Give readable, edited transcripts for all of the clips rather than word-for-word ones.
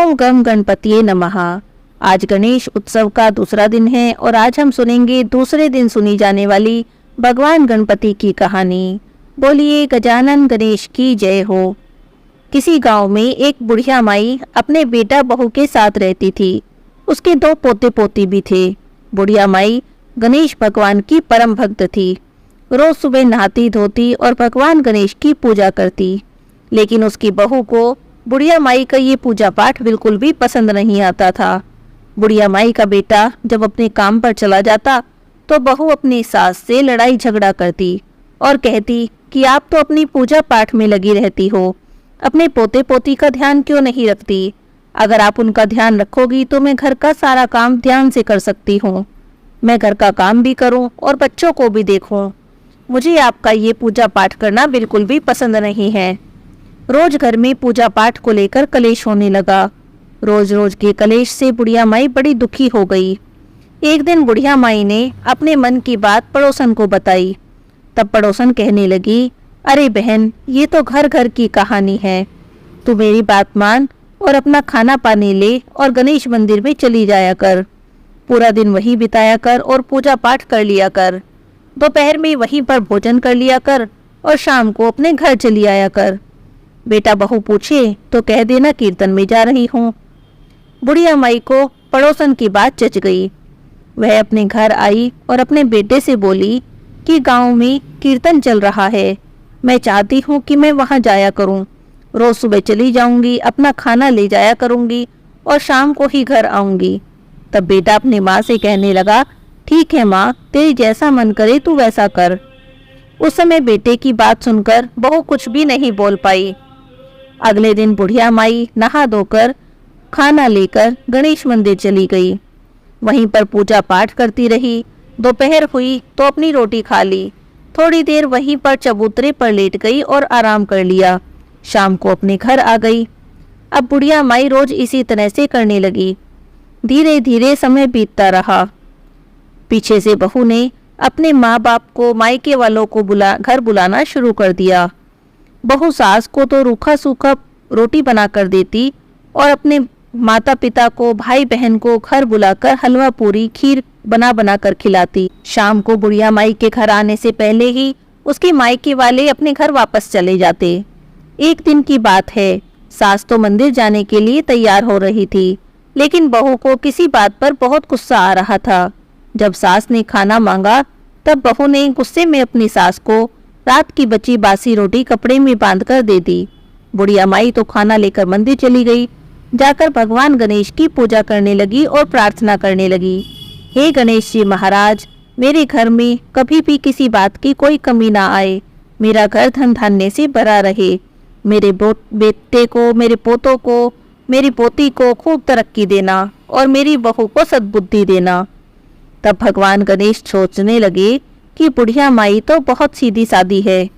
ओम गम गणपतिये नमः। आज गणेश उत्सव का दूसरा दिन है और आज हम सुनेंगे दूसरे दिन सुनी जाने वाली भगवान गणपति की कहानी। बोलिए गजानन गणेश की जय हो। किसी गांव में एक बुढ़िया माई अपने बेटा बहू के साथ रहती थी। उसके 2 पोते पोती भी थे। बुढ़िया माई गणेश भगवान की परम भक्त थी। रोज सुबह नहाती धोती और भगवान गणेश की पूजा करती। लेकिन उसकी बहू को बुढ़िया माई का ये पूजा पाठ बिल्कुल भी पसंद नहीं आता था। बुढ़िया माई का बेटा जब अपने काम पर चला जाता तो बहू अपनी सास से लड़ाई झगड़ा करती और कहती कि आप तो अपनी पूजा पाठ में लगी रहती हो, अपने पोते पोती का ध्यान क्यों नहीं रखती? अगर आप उनका ध्यान रखोगी तो मैं घर का सारा काम ध्यान से कर सकती हूँ। मैं घर का काम भी करूँ और बच्चों को भी देखूँ। मुझे आपका ये पूजा पाठ करना बिल्कुल भी पसंद नहीं है। रोज घर में पूजा पाठ को लेकर कलेश होने लगा। रोज रोज के कलेश से बुढ़िया माई बड़ी दुखी हो गई। एक दिन बुढ़िया माई ने अपने मन की बात पड़ोसन को बताई। तब पड़ोसन कहने लगी, अरे बहन, ये तो घर घर की कहानी है। तू मेरी बात मान और अपना खाना पानी ले और गणेश मंदिर में चली जाया कर। पूरा दिन वहीं बिताया कर और पूजा पाठ कर लिया कर। दोपहर में वहीं पर भोजन कर लिया कर और शाम को अपने घर चली आया कर। बेटा बहू पूछे तो कह देना कीर्तन में जा रही हूँ। बुढ़िया माई को पड़ोसन की बात जच गई। वह अपने घर आई और अपने बेटे से बोली कि गांव में कीर्तन चल रहा है, मैं चाहती हूँ कि मैं वहां जाया करूँ। रोज सुबह चली जाऊंगी, अपना खाना ले जाया करूंगी और शाम को ही घर आऊंगी। तब बेटा अपनी माँ से कहने लगा, ठीक है माँ, तेरी जैसा मन करे तू वैसा कर। उस समय बेटे की बात सुनकर बहू कुछ भी नहीं बोल पाई। अगले दिन बुढ़िया माई नहा धोकर खाना लेकर गणेश मंदिर चली गई। वहीं पर पूजा पाठ करती रही। दोपहर हुई तो अपनी रोटी खा ली। थोड़ी देर वहीं पर चबूतरे पर लेट गई और आराम कर लिया। शाम को अपने घर आ गई। अब बुढ़िया माई रोज इसी तरह से करने लगी। धीरे धीरे समय बीतता रहा। पीछे से बहू ने अपने माँ बाप को मायके वालों को घर बुलाना शुरू कर दिया। बहू सास को तो रूखा सूखा रोटी बना कर देती और अपने माता पिता को, भाई बहन को घर बुलाकर हलवा पूरी खीर बना बना कर खिलाती। शाम को बुढ़िया माई के घर आने से पहले ही उसके मायके वाले अपने घर वापस चले जाते। एक दिन की बात है, सास तो मंदिर जाने के लिए तैयार हो रही थी, लेकिन बहू को किसी बात पर बहुत गुस्सा आ रहा था। जब सास ने खाना मांगा तब बहू ने गुस्से में अपनी सास को रात की बची बासी रोटी कपड़े में बांधकर दे दी। बुढ़िया माई तो खाना लेकर मंदिर चली गई। जाकर भगवान गणेश की पूजा करने लगी और प्रार्थना करने लगी, हे गणेश जी महाराज, मेरे घर में कभी भी किसी बात की कोई कमी ना आए। मेरा घर धन धान्य से भरा रहे। मेरे बेटे को, मेरे पोतों को, मेरी पोती को खूब तरक्की देना और मेरी बहू को सद्बुद्धि देना। तब भगवान गणेश सोचने लगे कि बुढ़िया माई तो बहुत सीधी सादी है।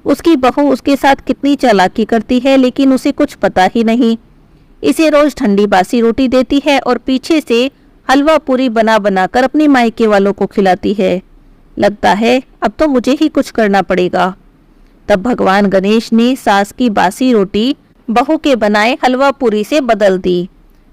उसकी बहू उसके साथ कितनी चालाकी करती है, लेकिन उसे कुछ पता ही नहीं। इसे रोज ठंडी बासी रोटी देती है और पीछे से हलवा पूरी बना बना कर अपने मायके वालों को खिलाती है। लगता है अब तो मुझे ही कुछ करना पड़ेगा। तब भगवान गणेश ने सास की बासी रोटी बहू के बनाए हलवा पूरी से बदल दी।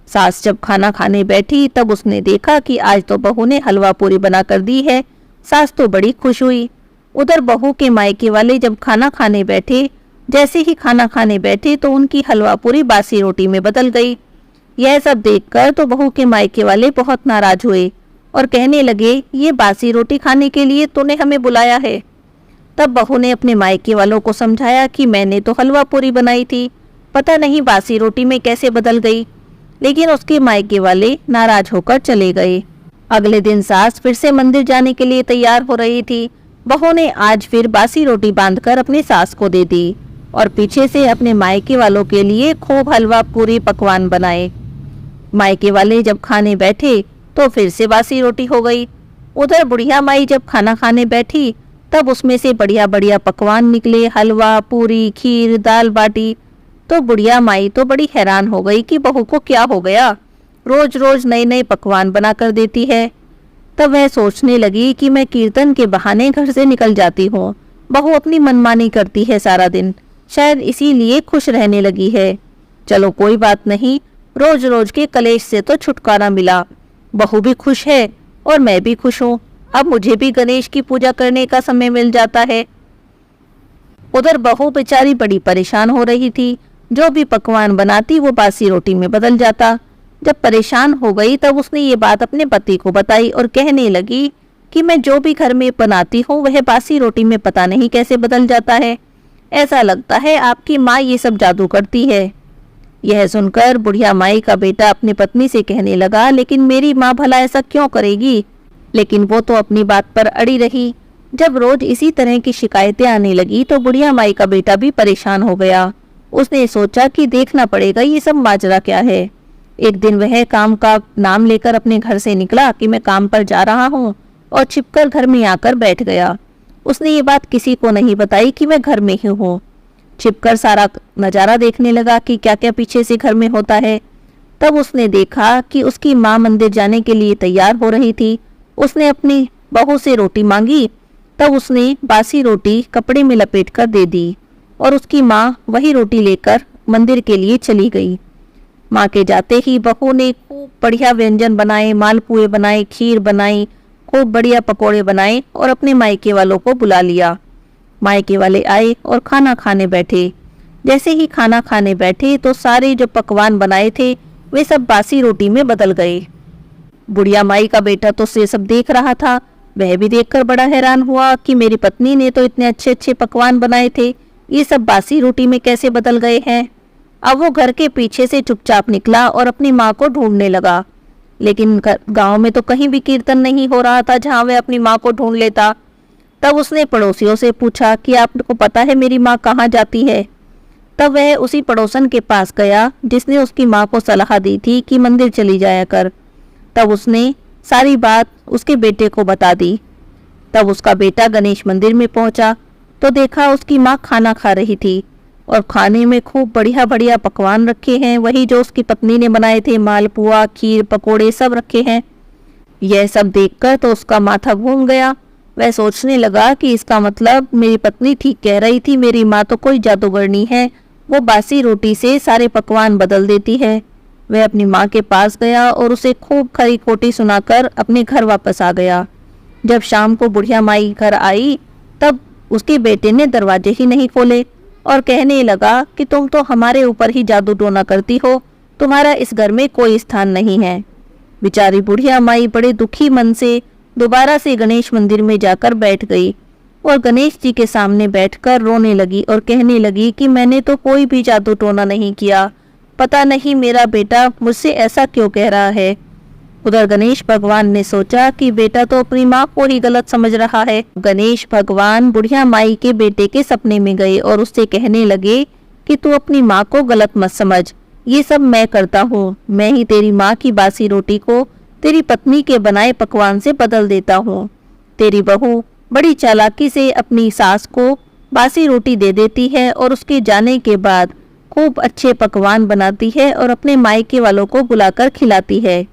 सास जब खाना खाने बैठी तब उसने देखा कि आज तो बहू ने हलवा पूरी बनाकर दी है। सास तो बड़ी खुश हुई। उधर बहू के मायके वाले जब खाना खाने बैठे, जैसे ही खाना खाने बैठे तो उनकी हलवा पूरी बासी रोटी में बदल गई। यह सब देखकर तो बहू के मायके वाले बहुत नाराज हुए और कहने लगे, ये बासी रोटी खाने के लिए तूने हमें बुलाया है? तब बहू ने अपने मायके वालों को समझाया कि मैंने तो हलवा पूरी बनाई थी, पता नहीं बासी रोटी में कैसे बदल गई। लेकिन उसके मायके वाले नाराज होकर चले गए। अगले दिन सास फिर से मंदिर जाने के लिए तैयार हो रही थी। बहू ने आज फिर बासी रोटी बांधकर अपनी सास को दे दी और पीछे से अपने मायके वालों के लिए खूब हलवा पूरी पकवान बनाए। मायके वाले जब खाने बैठे तो फिर से बासी रोटी हो गई। उधर बुढ़िया माई जब खाना खाने बैठी तब उसमें से बढ़िया बढ़िया पकवान निकले, हलवा पूरी खीर दाल बाटी। तो बुढ़िया माई तो बड़ी हैरान हो गई कि बहू को क्या हो गया, रोज रोज नए नए पकवान बना कर देती है। तब वह सोचने लगी कि मैं कीर्तन के बहाने घर से निकल जाती हूँ, बहू अपनी मनमानी करती है सारा दिन, शायद इसीलिए खुश रहने लगी है। चलो कोई बात नहीं, रोज रोज के कलेश से तो छुटकारा मिला। बहू भी खुश है और मैं भी खुश हूँ। अब मुझे भी गणेश की पूजा करने का समय मिल जाता है। उधर बहू बेचारी बड़ी परेशान हो रही थी। जो भी पकवान बनाती वो बासी रोटी में बदल जाता। जब परेशान हो गई तब उसने ये बात अपने पति को बताई और कहने लगी कि मैं जो भी घर में बनाती हूँ वह बासी रोटी में पता नहीं कैसे बदल जाता है। ऐसा लगता है आपकी माँ ये सब जादू करती है। यह सुनकर बुढ़िया माई का बेटा अपनी पत्नी से कहने लगा, लेकिन मेरी माँ भला ऐसा क्यों करेगी? लेकिन वो तो अपनी बात पर अड़ी रही। जब रोज इसी तरह की शिकायतें आने लगी तो बुढ़िया माई का बेटा भी परेशान हो गया। उसने सोचा कि देखना पड़ेगा ये सब माजरा क्या है। एक दिन वह काम का नाम लेकर अपने घर से निकला कि मैं काम पर जा रहा हूँ, और छिपकर घर में आकर बैठ गया। उसने ये बात किसी को नहीं बताई कि मैं घर में ही हूँ। छिपकर सारा नज़ारा देखने लगा कि क्या क्या पीछे से घर में होता है। तब उसने देखा कि उसकी माँ मंदिर जाने के लिए तैयार हो रही थी। उसने अपनी बहू से रोटी मांगी। तब उसने बासी रोटी कपड़े में लपेट कर दे दी और उसकी माँ वही रोटी लेकर मंदिर के लिए चली गई। माँ के जाते ही बहू ने खूब बढ़िया व्यंजन बनाए, मालपुए बनाए, खीर बनाई, खूब बढ़िया पकोड़े बनाए और अपने मायके वालों को बुला लिया। मायके वाले आए और खाना खाने बैठे। जैसे ही खाना खाने बैठे तो सारे जो पकवान बनाए थे वे सब बासी रोटी में बदल गए। बुढ़िया माई का बेटा तो ये सब देख रहा था। वह भी देखकर बड़ा हैरान हुआ कि मेरी पत्नी ने तो इतने अच्छे अच्छे पकवान बनाए थे, ये सब बासी रोटी में कैसे बदल गए हैं। अब वो घर के पीछे से चुपचाप निकला और अपनी माँ को ढूंढने लगा। लेकिन गांव में तो कहीं भी कीर्तन नहीं हो रहा था जहां वह अपनी माँ को ढूंढ लेता। तब उसने पड़ोसियों से पूछा कि आपको पता है मेरी माँ कहाँ जाती है। तब वह उसी पड़ोसन के पास गया जिसने उसकी माँ को सलाह दी थी कि मंदिर चली जाया कर। तब उसने सारी बात उसके बेटे को बता दी। तब उसका बेटा गणेश मंदिर में पहुंचा तो देखा उसकी माँ खाना खा रही थी और खाने में खूब बढ़िया बढ़िया पकवान रखे हैं, वही जो उसकी पत्नी ने बनाए थे। मालपुआ, खीर, पकोड़े सब रखे हैं। यह सब देखकर तो उसका माथा घूम गया। वह सोचने लगा कि इसका मतलब मेरी पत्नी ठीक कह रही थी, मेरी माँ तो कोई जादूगरनी है, वो बासी रोटी से सारे पकवान बदल देती है। वह अपनी माँ के पास गया और उसे खूब खरी खोटी सुनाकर अपने घर वापस आ गया। जब शाम को बुढ़िया माई घर आई तब उसके बेटे ने दरवाजे ही नहीं खोले और कहने लगा कि तुम तो हमारे ऊपर ही जादू टोना करती हो, तुम्हारा इस घर में कोई स्थान नहीं है। बेचारी बुढ़िया माई बड़े दुखी मन से दोबारा से गणेश मंदिर में जाकर बैठ गई और गणेश जी के सामने बैठकर रोने लगी और कहने लगी कि मैंने तो कोई भी जादू टोना नहीं किया, पता नहीं मेरा बेटा मुझसे ऐसा क्यों कह रहा है। उधर गणेश भगवान ने सोचा कि बेटा तो अपनी माँ को ही गलत समझ रहा है। गणेश भगवान बुढ़िया माई के बेटे के सपने में गए और उससे कहने लगे कि तू अपनी माँ को गलत मत समझ, ये सब मैं करता हूँ। मैं ही तेरी माँ की बासी रोटी को तेरी पत्नी के बनाए पकवान से बदल देता हूँ। तेरी बहू बड़ी चालाकी से अपनी सास को बासी रोटी दे देती है और उसके जाने के बाद खूब अच्छे पकवान बनाती है और अपने मायके वालों को बुलाकर खिलाती है।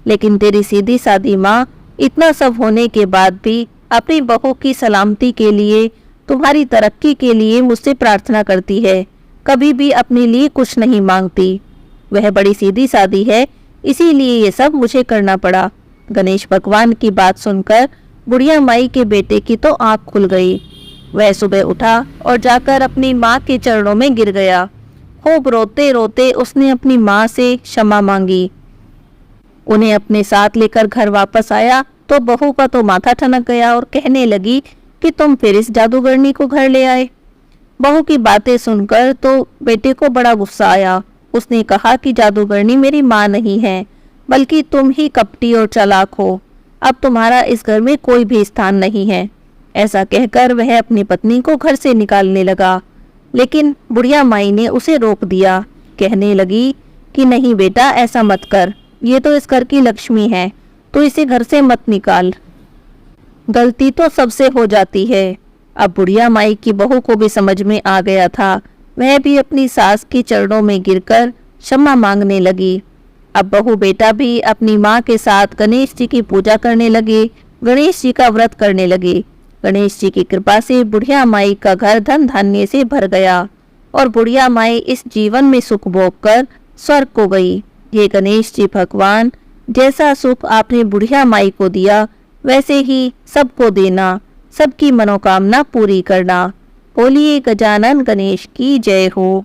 लेकिन तेरी सीधी सादी माँ इतना सब होने के बाद भी अपनी बहू की सलामती के लिए, तुम्हारी तरक्की के लिए मुझसे प्रार्थना करती है, कभी भी अपने लिए कुछ नहीं मांगती। वह बड़ी सीधी सादी है, इसीलिए ये सब मुझे करना पड़ा। गणेश भगवान की बात सुनकर बुढ़िया माई के बेटे की तो आंख खुल गई। वह सुबह उठा और जाकर अपनी माँ के चरणों में गिर गया। खूब रोते रोते उसने अपनी माँ से क्षमा मांगी। उन्हें अपने साथ लेकर घर वापस आया तो बहू का तो माथा ठनक गया और कहने लगी कि तुम फिर इस जादूगरनी को घर ले आए। बहू की बातें सुनकर तो बेटे को बड़ा गुस्सा आया। उसने कहा कि जादूगरनी मेरी माँ नहीं है, बल्कि तुम ही कपटी और चालाक हो। अब तुम्हारा इस घर में कोई भी स्थान नहीं है। ऐसा कहकर वह अपनी पत्नी को घर से निकालने लगा, लेकिन बुढ़िया माई ने उसे रोक दिया। कहने लगी कि नहीं बेटा, ऐसा मत कर, ये तो इस घर की लक्ष्मी है, तो इसे घर से मत निकाल। गलती तो सबसे हो जाती है। अब बुढ़िया माई की बहू को भी समझ में आ गया था। वह भी अपनी सास के चरणों में गिरकर क्षमा मांगने लगी। अब बहू बेटा भी अपनी माँ के साथ गणेश जी की पूजा करने लगे, गणेश जी का व्रत करने लगे। गणेश जी की कृपा से बुढ़िया माई का घर धन धान्य से भर गया और बुढ़िया माई इस जीवन में सुख भोग कर स्वर्ग को गई। ये गणेश जी भगवान, जैसा सुख आपने बुढ़िया माई को दिया वैसे ही सबको देना, सबकी मनोकामना पूरी करना। बोलिए गजानन गणेश की जय हो।